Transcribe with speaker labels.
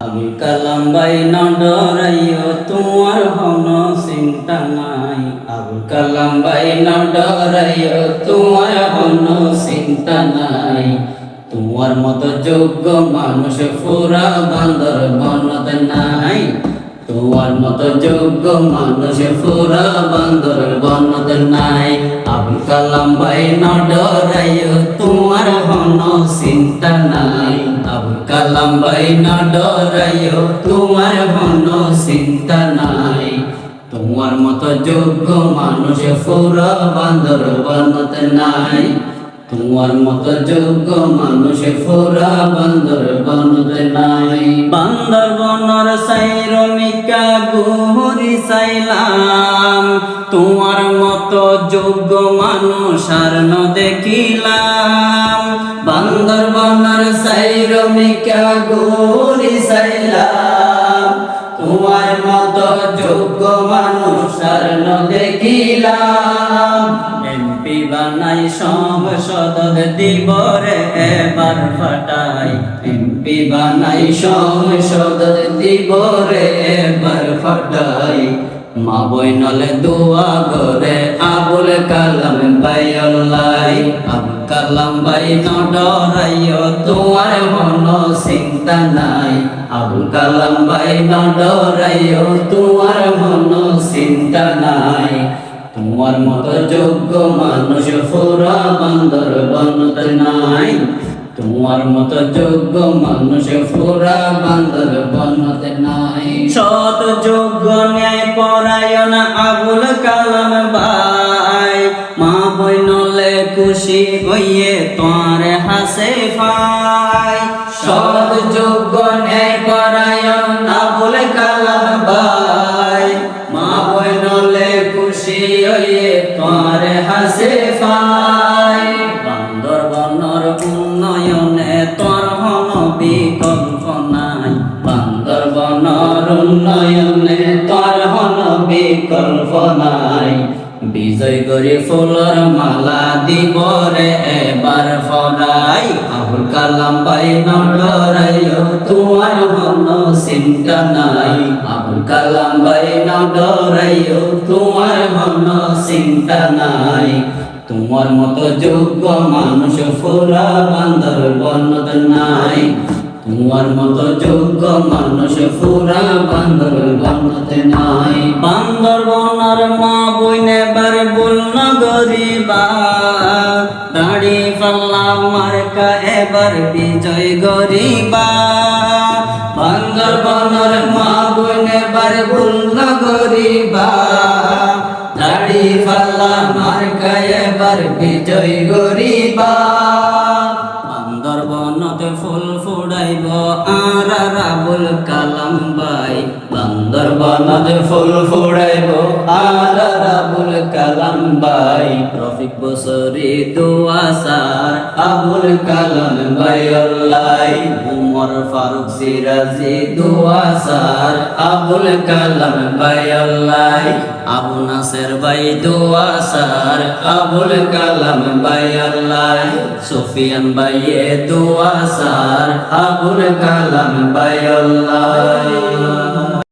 Speaker 1: আবুল কালাম ভাই না ডরাইও তোমার হন চিন্তা নাই। আবুল কালাম ভাই না ডরাইও তোমার হন চিন্তা নাই। তোমার মতো যোগ্য মানুষ পুরা বান্দর বনত নাই। তোমার মতো যোগ্য মানুষ পুরা বান্দর বনত নাই। আবুল কালাম ভাই না ডরাইও তোমার হন চিন্তা নাই। আবুল কালাম ভাই না ডরাইও তোমার হন চিন্তা নাই। তোমার মতো যোগ্য মানুষ পুরা বান্দর বনত নাই। তোমার মতো যোগ্য মানুষ পুরা বান্দর বনত নাই। বান্দর বনর সাইরমিকা গুহরি চাইলাম, তোমার মতো যোগ্য মানুষ আর ন দেখিলাম। বান্দর বনর সাইরমিকা গুহরি চাইলাম, তোমার মতো যোগ্য মানুষ আর ন দেখিলাম। এমপি বানাই সংসদ দিবরে এবার ফাটাই। এমপি বানাই সংসদ দিবরে এবার ফাটাই। মা বইনলে দোয়া করে আবুল কালাম ভাই আল্লাহ। আবুল কালাম ভাই না ডরাইও তোমার হন চিন্তা নাই। আবুল কালাম ভাই না ডরাইও তোমার হন চিন্তা নাই। তোমার মতো যোগ্য মানুষ পুরা বান্দর বনত নাই। তোমার মতো যোগ্য মানুষ পুরা বান্দর বনত নাই। সৎ যোগ্য ন্যায় পরায়ণ আবুল কালাম ভাই, মা বইনলে খুশি হইয়ে তোর হাসে পাই। সৎ যোগ্য ন্যায় পরায়ণ আবুল কালাম ভাই, মা বইনলে খুশি হইয়ে তোর হাসে পাই। বান্দর বনর উন্নয়নে তোর হন বিকল্প নাই। বান্দর বনর উন্নয়নে তোর হন বিকল্প নাই। বিজয় করে ফুলর মালা দিবরে এবার ফরাই। আবুল কালাম ভাই না ডরাইও তোমার হন চিন্তা নাই। আবুল কালাম ভাই না ডরাইও তোমার হন চিন্তা নাই। তোমার মতো যোগ্য মানুষ পুরা বান্দর বনত নাই। তোমার মতো যোগ্য মানুষ পুরা বান্দর বনত নাই। বান্দর বনর মা বইনে বার বুল নগরিবা, দাড়ি পাল্লা মার্কা এবার বিজয় গরিবা। বান্দর বনর মা বইনে বার বুল নগরিবা, দাড়ি পাল্লা মার্কা এবার বিজয় গরিবা। বান্দর বনতে ফুল ফুড়াইব আর আবুল কালাম ভাই। বান্দর বনতে ফুল ফুড়াইব আর আবুল কালাম ভাই। রফিক বসরি দোয়া সার আবুল কালাম ভাই আল্লাহ। উমর ফারুক সিরাজি দোয়া সার আবুল কালাম ভাই আল্লাহ। আবু নাসের ভাই দোয়া সার আবুল কালাম ভাই আল্লাহ। সুফিয়ান ভাই দোয়া সার আবুল কালাম ভাই আল্লাহ।